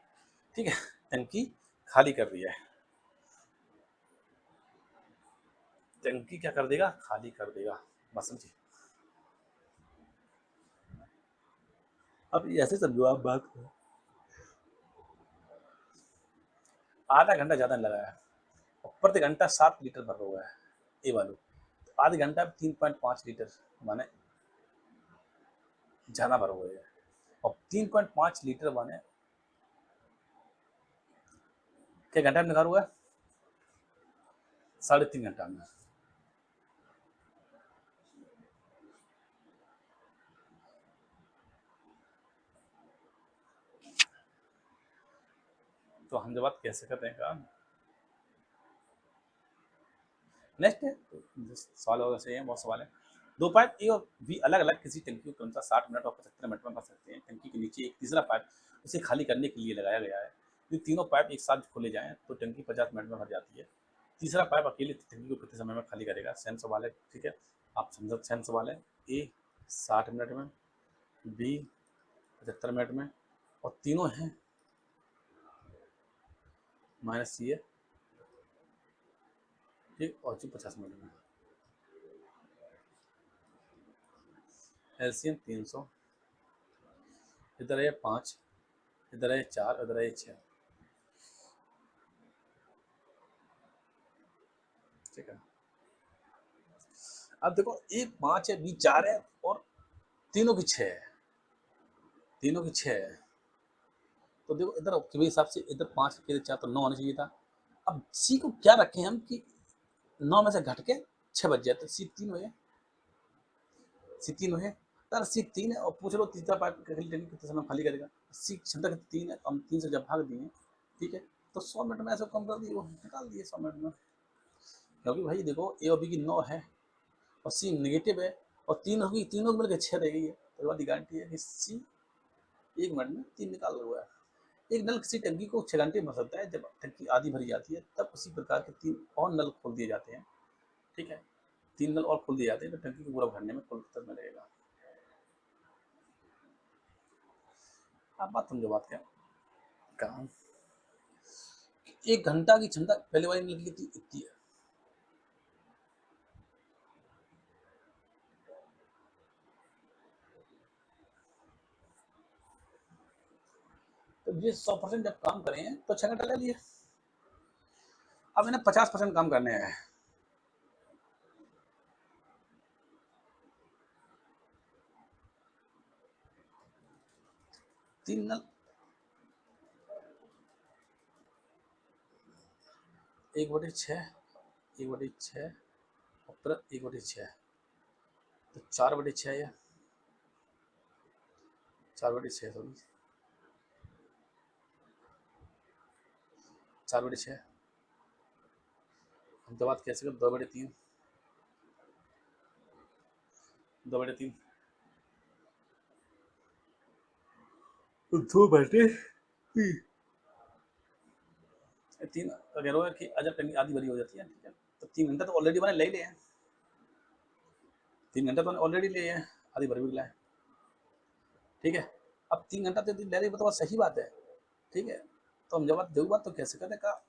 ठीक है, टंकी खाली कर दिया है, टंकी क्या कर देगा, खाली कर देगा, बस समझिए। अब ऐसे समझो आप बात को, आधा घंटा ज़्यादा लगाया और प्रति घंटा 7 लीटर भर हुआ है ये वालू, तो आधे घंटा में 3.5 लीटर माने ज़्यादा भर हुआ है, और 3.5 लीटर माने क्या घंटा में निकाल हुआ है, 3.5 घंटा में। तो हम जब बात कैसे करते हैं काम, नेक्स्ट सवाल होगा, सही है, बहुत सवाल है। 2 पाइप ए और बी अलग अलग किसी टंकी को क्रमशः 60 मिनट और 75 मिनट में भर सकते हैं। टंकी के नीचे एक तीसरा पाइप उसे खाली करने के लिए लगाया गया है। यदि तीनों पाइप एक साथ खोले जाएं तो टंकी 50 मिनट में भर जाती है। तीसरा पाइप अकेले टंकी को कितने समय में खाली करेगा, सेम सवाल है, ठीक है, आप समझो, सेम सवाल है। ए 60 मिनट में, बी 75 मिनट में, और तीनों हैं माइनस सी है, ठीक, और 50 मिनट में। एलसीएम 300, इधर है 5, इधर है 4, इधर है 6, ठीक है। अब देखो ए 5 है, बी 4 है, और तीनों की 6 है, तीनों की 6 है, तो देखो इधर के हिसाब से इधर 5 के 4 तो 9 होना चाहिए था। अब सी को क्या रखें हम कि 9 में से घट के 6 बच जाए, तो सी 3 हुए, सी 3 हुए, अगर सी 3 है और पूछ लो तीसरा पाइप कितने समय खाली करेगा, सी क्षमता कितनी 3 है, तो हम 3 से जब भाग दिए, ठीक है, तो 100 मिनट में ऐसे कम कर दिए, वो निकाल दिए 100 मिनट में, क्योंकि भाई देखो ए और बी की 9 है और सी नेगेटिव है, और 3 होगी, तीनों मिलकर 6 रह गई है, तो बात गारंटी है कि सी 1 मिनट में 3 निकाल हुआ है। एक नल किसी टंकी को 6 घंटे भर सकता है, जब टंकी आधी भरी जाती है तब उसी प्रकार के 3 और नल खोल दिए जाते हैं, ठीक है, 3 नल और खोल दिए जाते हैं, तो टंकी को पूरा भरने में कुल कितना लगेगा। आप बात समझो, बात क्या काम, 1 घंटा की क्षमता पहले वाली नल की इतनी है, तो ये 100% जब काम करें तो 6 घंटा ले लिए, अब इन्हें 50% काम करने हैं, 3 नल 1/6, 1/6 और फिर 1/6, तो 4/6 है, 4/6 सॉरी, 4/6, हम तो बात कैसे कर, 2/3, 2/3, 2/3 अगर हो कि अजब टंकी आधी भरी हो जाती है, ठीक है, तो 3 घंटा तो ऑलरेडी मैंने ले लिए हैं, 3 घंटा तो मैंने ऑलरेडी लिए हैं, आधी भरी भी लाए, ठीक है। अब 3 घंटा तो ले रही, तो सही बात है, ठीक है। तो हम जब दो बात तो कैसे करें का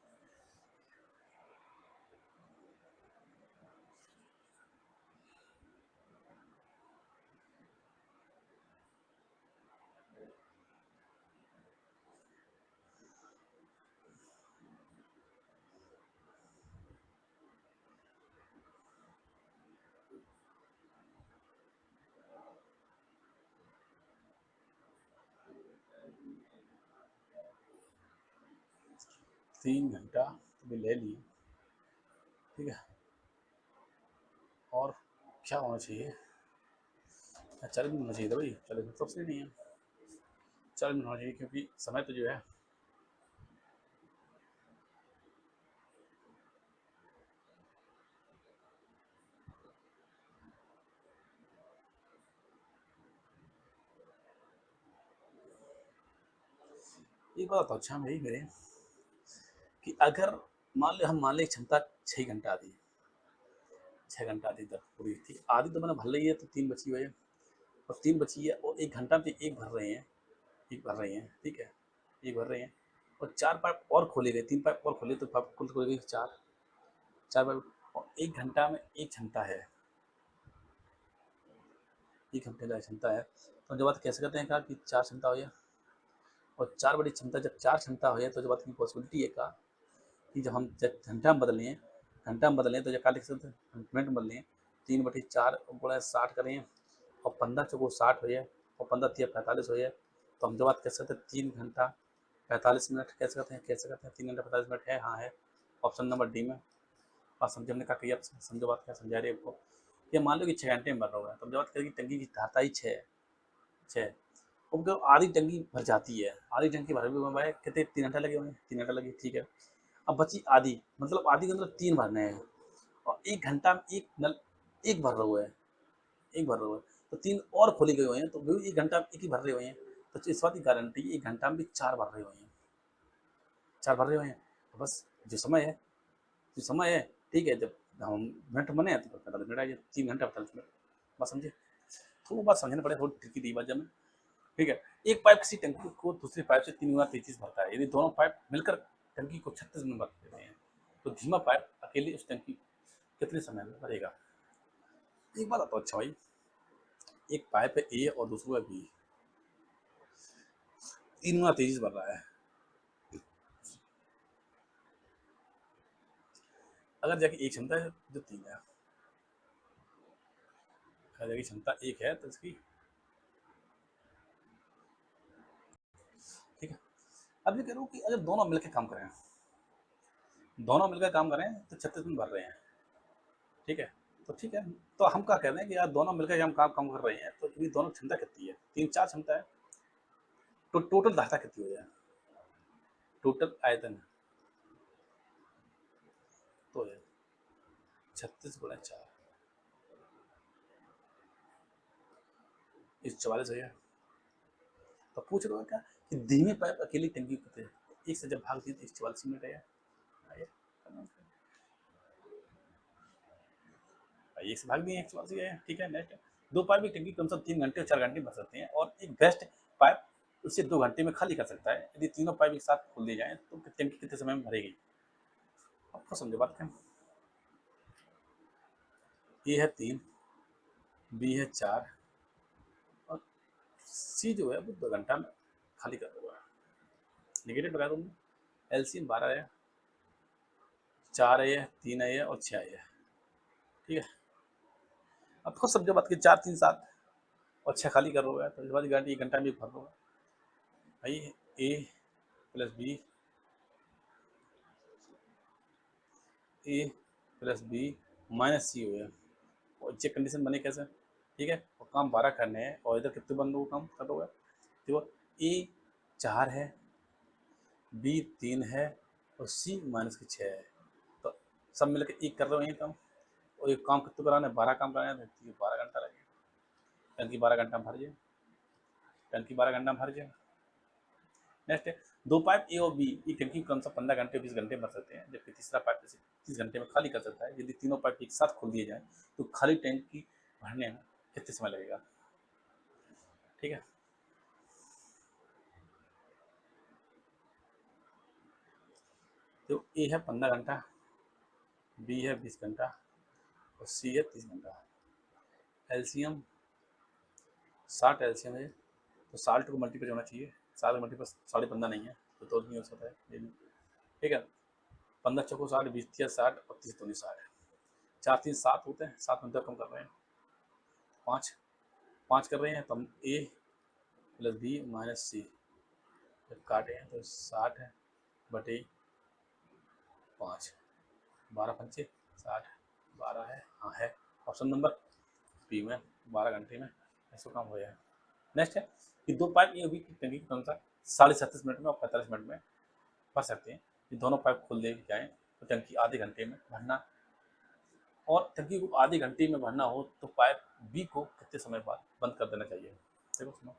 3 घंटा तो भी ले लिए, ठीक है। और क्या होना चाहिए, 40 मिनट होना चाहिए था भाई, 40 मिनट तो सही नहीं है, 40 मिनट होना चाहिए क्योंकि समय तो जो है एक बात तो अच्छा मेरी मेरे कि अगर मान ले क्षमता 6 घंटा आती है, 6 घंटा आती तक पूरी थी, आधी तो मैंने भर ली है तो 3 बची हुई है, और 3 बची है और 1 घंटा में एक भर रहे हैं, एक भर रहे हैं, ठीक है, एक भर रहे हैं, और 4 पाइप और खोले गए, 3 पाइप और खोले तो पाइप कुल खोले गए 4, 4 पाइप, और 1 घंटा में एक क्षमता है, 1 घंटे का क्षमता है। तो जब बात कैसे करते हैं कहा कि 4 क्षमता हो गया, और 4 बड़ी क्षमता, जब 4 क्षमता हो जाए तो जब बात की पॉसिबिलिटी है का कि जब हम घंटा में बदलें, घंटा में बदलें तो जब काट सकते हैं मिनट में बदलें, 3/4 गुणा 60 करें, और 15 चौको 60 हो जाए, और 15 तिया 45 हो जाए, तो हम जो बात कह सकते हैं 3 घंटा 45 मिनट कह सकते हैं 3 घंटा 45 मिनट है, हाँ है, ऑप्शन नंबर डी में। और समझे हमने कहा कही, आप समझो बात क्या समझा रहे हैं आपको। ये मान लो कि 6 घंटे में भर रहा है, तो हम जो बात करें कि टंकी की धारता ही 6 अब तो आधी टंकी भर जाती है, आधी टंकी भर में कितने 3 घंटा लगे होंगे, 3 घंटा लगे, ठीक है। अब बची आधी, मतलब आधी के अंदर 3 भरने हैं, और 1 घंटा में एक नल एक भर रहा हुआ है, एक भर रहा हुआ है, तो 3 और खोले गए हुए हैं, तो भी 1 घंटा में एक ही भर रहे हुए हैं, तो इस बात की गारंटी 1 घंटा में भी 4 भर रहे हुए हैं, 4 भर रहे हुए हैं, तो बस जो समय है, ठीक है, जब हम मिनट बने तो 45 मिनट आइए, 3 घंटा 45 मिनट, बस समझे। थोड़ा बात समझना पड़े, थोड़ी ट्रिकी दी बात जब में, ठीक है। एक पाइप किसी टंकी को दूसरी पाइप से 3 गुना 33 भरता है, यदि दोनों पाइप मिलकर टंकी को 36 में भर देते हैं, तो धीमा पाइप अकेले उस टंकी कितने समय में भरेगा। एक बात तो अच्छा भाई, एक पाइप है ए और दूसरा है बी, 3 गुना 33 भर रहा है, अगर जाके एक क्षमता है जो 3 है, अगर जाके क्षमता 1 है तो इसकी, ठीक है। अब ये कह रहा हूँ कि अगर दोनों मिलकर काम करें, दोनों मिलकर काम करें तो 36 में भर रहे हैं, ठीक है। तो ठीक है, तो हम क्या कह रहे हैं कि यार दोनों मिलकर हम काम काम कर रहे हैं, तो ये दोनों क्षमता कितनी है, 3 4 क्षमता है, तो टोटल धारा कितनी हो जाए, टोटल आयतन तो है 36 × 4, इस 44 हो गया। तो पूछ रहे हो क्या कि धीमे पाइप अकेली टंकी करते हैं, एक से जब भाग दिए तो 44 मिनट है, एक से भाग दिए 144 है, ठीक है। नेक्स्ट, दो पाइप की टंकी कम से कम 3 घंटे और 4 घंटे भर सकते हैं, और एक बेस्ट पाइप उसे 2 घंटे में खाली कर सकता है, यदि तीनों पाइप एक साथ खोल दिए जाए तो टंकी कितने समय में भरेगी, आपको समझो बात क्या। ए है 3, बी है 4, और सी जो है वो 2 घंटा में खाली कर देगा। निगेटिव लगा दूंगा, एलसीएम 12 है, 4 है, 3 है और 6 है, ठीक है। अब खुद समझो बात की, 4 3 7 और 6 खाली कर रहा है, तो इस बात की गारंटी 1 घंटा में भर रहा है भाई। ए प्लस बी, ए प्लस बी माइनस सी हो गया, और चेक कंडीशन बने कैसे, ठीक है। और काम 12 करने हैं, और इधर कितने बंदों को काम कर होगा, देखो ए 4 है, बी 3 है, और सी -6 है, तो सब मिलकर एक कर रहे हैं काम, और एक काम कितने कराना है, 12 काम कराना है, तो 12 घंटा लगेगा, टंकी 12 घंटा में भर जाए, टंकी 12 घंटा में भर जाए। नेक्स्ट है, दो पाइप ए और बी एक टंकी कम से 15 घंटे 20 घंटे भर सकते हैं, जबकि तीसरा पाइप 30 घंटे में खाली कर सकता है, यदि तीनों पाइप एक साथ खोल दिए जाए तो खाली टंकी भरने में कितने समय लगेगा, ठीक है। तो ए है 15 घंटा, बी है 20 घंटा और सी है 30 घंटा। एलसीएम 60 एलसीएम है, तो 60 को मल्टीपल होना चाहिए। 60 मल्टीपल 15.5 नहीं है तो नहीं हो सकता है। ठीक है, 15 चौको 60, 20 तिया 60 और 30 दूनी 60, 4 3 7 होते हैं। 7 में 2 कम कर रहे हैं, 5 कर रहे हैं, तो हम ए प्लस बी माइनस सी जब काटे हैं तो 60 है बटे 5, 12 पंचे 60, 12 है, हाँ है ऑप्शन नंबर बी में 12 घंटे में ऐसा काम हो जाए। नेक्स्ट है कि दो पाइप ये भी टंकी के अनुसार 37.5 मिनट में और 45 मिनट में भर सकते हैं। ये दोनों पाइप खोल दे जाएँ तो टंकी आधे घंटे में भरना, और टंकी को आधे घंटे में भरना हो तो पाइप बी को कितने समय बाद बंद कर देना चाहिए। देखो सुनो,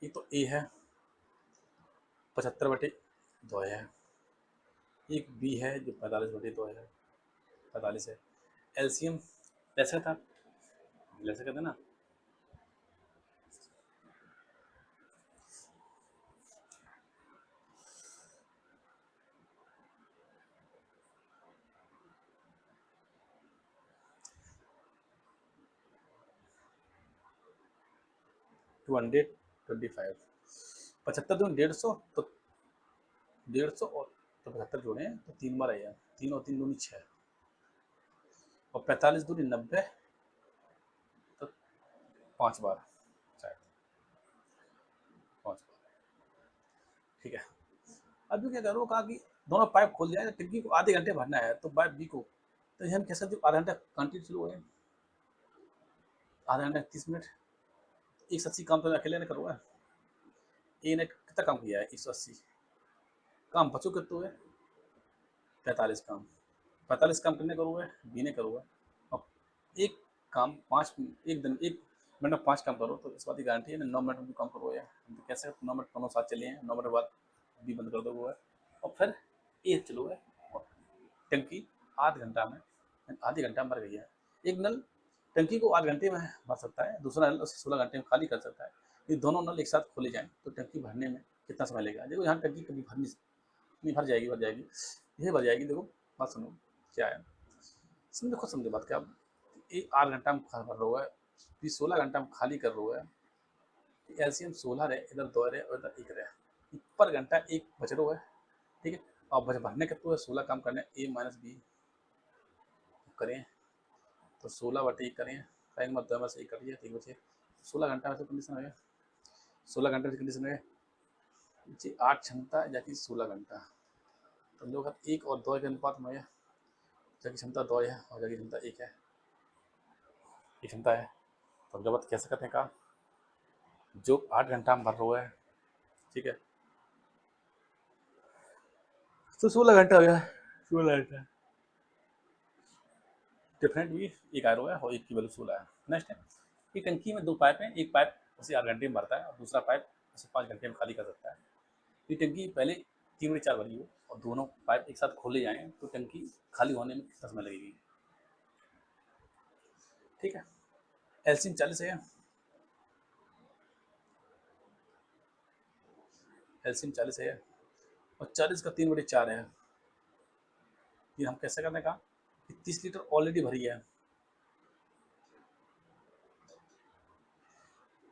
ये तो ए है 75/2 है, एक बी है जो 45/2 है, 45 है। एलसीएम ऐसा था, ऐसे कहते ना, टू 125, 75 दूनी 150, तो 150 और तो 75 जोड़े हैं तो 3 बार आएगा, 3 और 3 दूनी 6 और 45 दूनी 90 तो 5 बार शायद, 5 बार। ठीक है, अभी क्या करो, कहा कि दोनों पाइप खोल जाए, टंकी को आधे घंटे भरना है तो पाइप बी को, तो हम कह सकते आधा घंटा कंटिन्यू शुरू है, आधा घंटा 30 मिनट, 180 काम तो मैं अकेले ने करूँगा। ए ने कितना काम किया है 180 काम, बचो कितना है 45 काम, 45 काम कितने करूँगा बी ने करूँगा। और एक काम 5 एक दिन 1 मिनट में 5 काम करो तो इस बात की गारंटी है ना 9 मिनट में भी काम करो यार। हम तो कैसे 9 मिनट दोनों साथ चले हैं, 9 मिनट बाद बी बंद कर दो है और फिर ए चलो है और टंकी आध घंटा में, आधे घंटा में भर गई है। एक नल टंकी को आध घंटे में भर सकता है, दूसरा नल उसे 16 घंटे में खाली कर सकता है। ये दोनों नल एक साथ खोले जाएँ तो टंकी भरने में कितना समय लगेगा। देखो यहाँ टंकी कभी भर नहीं भर जाएगी, यही भर जाएगी। देखो बात सुनो क्या है, समझो खुद समझो बात क्या, एक 8 घंटा में भर रहा है, 16 घंटा में खाली कर रहा है, एलसीएम 16 रहे, इधर 2 रहे और इधर 1 रहे, पर घंटा 1 बच रहा है। ठीक है, और बच भरने कितना है 16 काम करने, ए माइनस बी करें तो 16/1 करें, टाइम मतलब बस 1 करिए, 1 बचे 16 घंटा से कंडीशन है, 16 घंटे की कंडीशन है जी 8 क्षमता जाकि 16 घंटा, तो लोग 1 और 2 के अनुपात में है, जाकि क्षमता 2 है और जाकि क्षमता 1 है, एक क्षमता है। तो हम जब कह सकते हैं का जो 8 घंटा में भर रहा है, ठीक है, तो 16 घंटा हो गया, 16 घंटा डिफरेंट भी एक आर है और एक की वैल्यू 16 है। नेक्स्ट है कि टंकी में 2 पाइप हैं, एक पाइप उसे 8 घंटे में भरता है और दूसरा पाइप उसे 5 घंटे में खाली कर सकता है। ये टंकी पहले 3/4 भरी हो और दोनों पाइप एक साथ खोले जाएँ तो टंकी खाली होने में कितना समय लगेगी। ठीक है, एलसीएम 40 है, एलसीएम 40 है और 40 का 3/4 है। ये हम कैसे करने का कि 30 लीटर ऑलरेडी भरी है,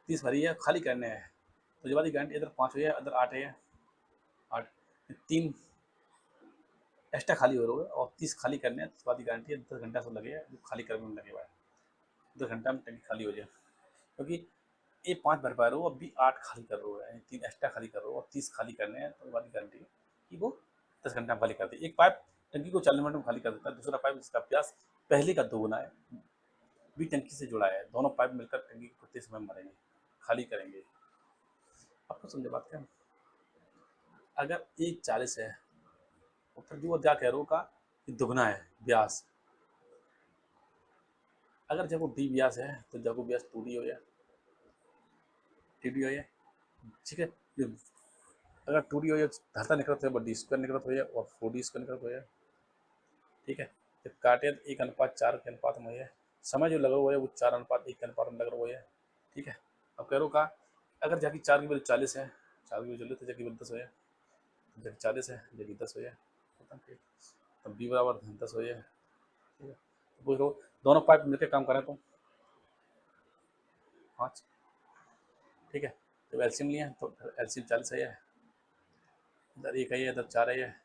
30 भरी है, खाली करने हैं तो जब बात गारंटी इधर 5 है इधर 8 है, 8 3 एक्स्ट्रा खाली हो रहा है और 30 खाली करने हैं तो बात गारंटी है 10 घंटा से लगेगा जो खाली करने में लगेगा, 10 घंटा में टंकी खाली हो जाए, क्योंकि ये 5 भर पा रहे हो अभी 8 खाली कर रहे हो, 3 एक्स्ट्रा खाली कर रहे हो और 30 खाली करने हैं तो बात गारंटी है कि वो 10 घंटा में खाली कर दे। एक पाइप टंकी को 40 मिनट में खाली कर देता है, दूसरा पाइप जिसका व्यास पहले का 2 गुना है भी टंकी से जुड़ा है, दोनों पाइप मिलकर टंकी को कितने समय में भरेंगे खाली करेंगे। आपको समझे बात क्या, अगर एक 40 है और फिर जो वो क्या कह रहा का दुगना है व्यास, अगर जब वो डी व्यास है तो जब वो व्यास 2D हो या TD हो या, ठीक है, अगर 2D हो या धरता निकलत हो डी स्क्वायर निकलत हो या और 4D स्क्वायर निकलत हो या, ठीक है, जब काटे 1:4 के अनुपात में है, समय जो लगा हुआ है वो 4:1 के अनुपात में लग रहा है। ठीक है, अब कह रो का अगर जाकि 4 की वैल्यू 40 है, 4 की वैल्यू 40 तो जाकि 10 हो या, जब 40 है, जब 10 हो जाए खत्म, ठीक। तब b बराबर 10 हो जाए, ठीक है। तो पूछ लो दोनों पार्ट मिलकर काम करें तो 5, ठीक है। जब एलसीएम लिया तो एलसीएम 40 है, इधर 1 है, इधर 4 है,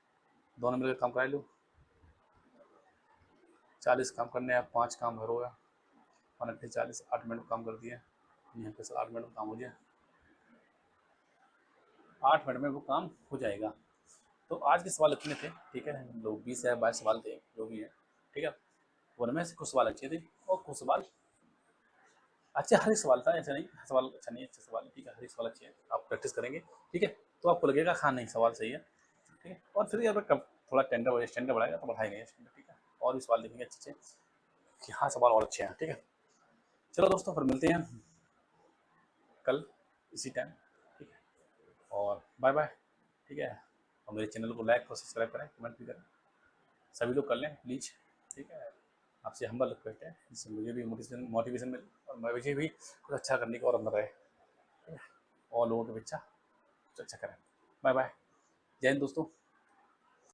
दोनों मिलकर काम करा लो। 40 काम करने हैं, 5 काम भर होगा, 1 40, 8 मिनट काम कर दिया, यहाँ पे 8 मिनट में काम हो गया, 8 मिनट में वो काम हो जाएगा। तो आज के सवाल इतने थे, ठीक है। लोग 20 है 22 सवाल थे जो भी है, ठीक है। उनमें से कुछ सवाल अच्छे थे और कुछ सवाल अच्छे, हर एक सवाल था, ऐसा नहीं हर सवाल अच्छा नहीं, अच्छे सवाल, ठीक है। हर एक सवाल अच्छे हैं, आप प्रैक्टिस करेंगे, ठीक है, तो आपको लगेगा हाँ नहीं सवाल सही है, ठीक है। और फिर अगर कब थोड़ा स्टैंडर्ड बढ़ाएगा तो बढ़ाएंगे स्टैंडर्ड, ठीक है। और भी सवाल देखेंगे अच्छे अच्छे कि हाँ सवाल और अच्छे हैं, ठीक है। चलो दोस्तों फिर मिलते हैं कल इसी टाइम, ठीक है। और बाय बाय, ठीक है। और मेरे चैनल को लाइक और सब्सक्राइब करें, कमेंट भी करें, सभी लोग कर लें प्लीज़, ठीक है। आपसे हम्बल रिक्वेस्ट है, जिससे मुझे भी मोटिवेशन मिले और मुझे भी कुछ अच्छा करने की और अंदर रहे, ठीक है। और लोगों के बच्चा कुछ अच्छा करें। बाय बाय, जय हिंद दोस्तों।